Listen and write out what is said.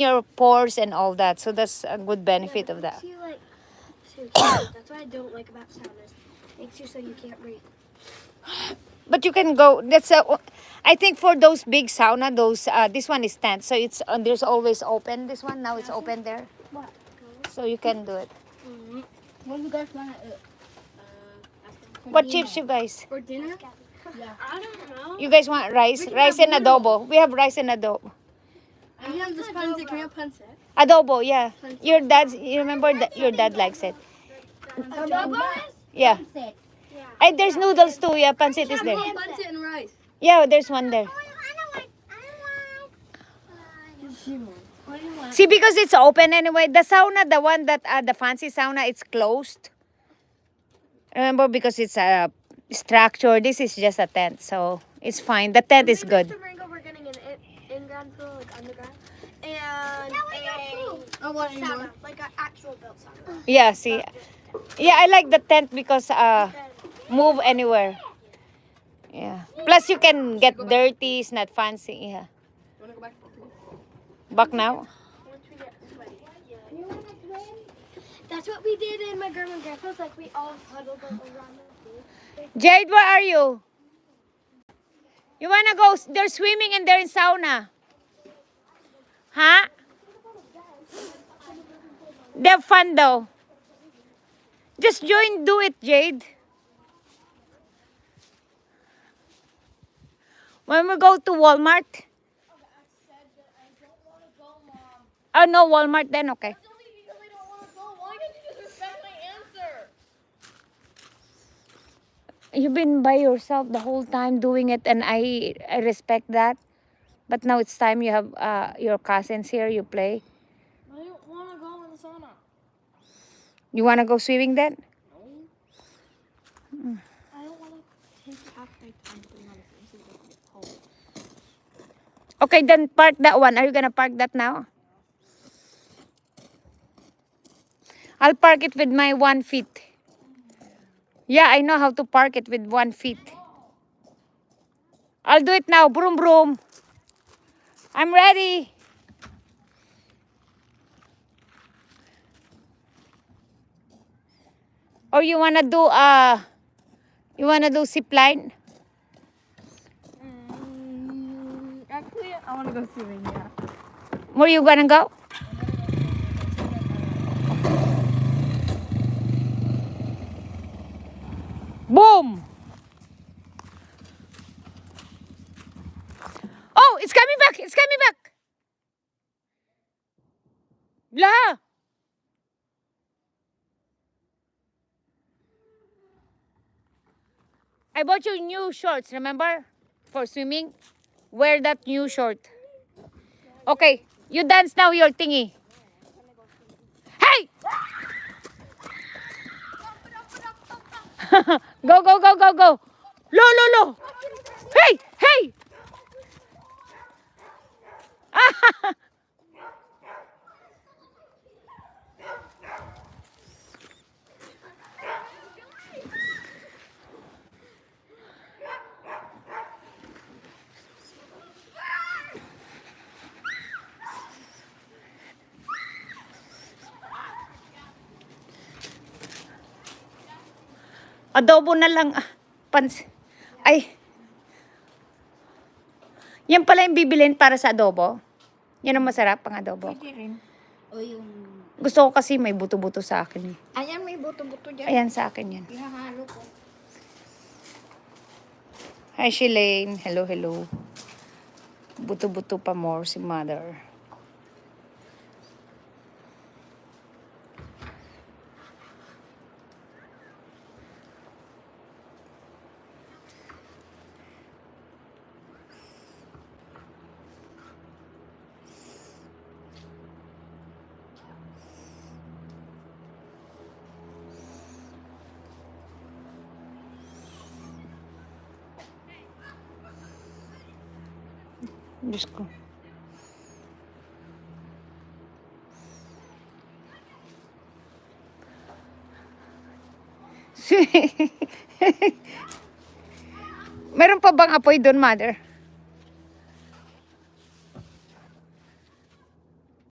your pores and all that. So that's a good benefit of that. You, like, seriously, that's what I don't like about saunas. Makes you so you can't breathe. But you can go. I think for those big sauna, this one is tent, so it's there's always open. This one now it's open there, What? so you can do it. What do you guys want to What chips you guys? for dinner? I don't know. You guys want rice? Rice and adobo. We have rice and adobo. I have this pancit. Can we have pancit? Adobo, yeah. Your dad's. You remember that your dad likes it. Yeah. Yeah. And there's noodles too. Yeah, pancit is there. Pancit and rice. Yeah, there's one there. What do you want? See, because it's open anyway. The sauna, the one that the fancy sauna, it's closed. Remember, because it's a structure. This is just a tent, so it's fine. The tent is good. We're getting an in-ground pool, like underground, and I want a any more. sauna, like an actual built sauna. Yeah, see, yeah, I like the tent because move anywhere. Yeah. Plus, you can get dirty. It's not fancy. Yeah. You want to go back? Back now. Once we get sweaty. Yeah. That's what we did in my grandma and grandpa's. Like we all huddled up around the pool. Jade, where are you? You wanna go? They're swimming and they're in sauna. Huh? They're fun though. Just join, do it, Jade. When we go to Walmart. Oh no, Walmart then, okay. You've been by yourself the whole time doing it, and I respect that. But now it's time you have your cousins here, you play. I don't want to go in the sauna. You want to go swimming then? I don't want to take half my time putting on the swimsuit and get cold. Okay, then park that one. Are you going to park that now? I'll park it with my 1 feet. Yeah, I know how to park it with 1 feet. I'll do it now. Broom, broom. I'm ready. Or you wanna do zip line? Actually, I want to go swimming, yeah. Where you gonna go? Boom! Oh, it's coming back! It's coming back! La! I bought you new shorts, remember? For swimming. Wear that new short. Okay, you dance now your thingy. Hey! Go, go, go, go, go. Lo, lo, lo. Hey, hey. Adobo na lang. Ay. Yan pala yung bibilin para sa adobo. Yan ang masarap pang adobo. Pwede rin. O yung... Gusto ko kasi may buto-buto sa akin eh. Ayan, may buto-buto dyan. Ayan sa akin yan. Ihahalo ko. Hi, Shilane. Hello, hello. Buto-buto pa more si mother. Diyos ko. Meron pa bang apoy doon, mother?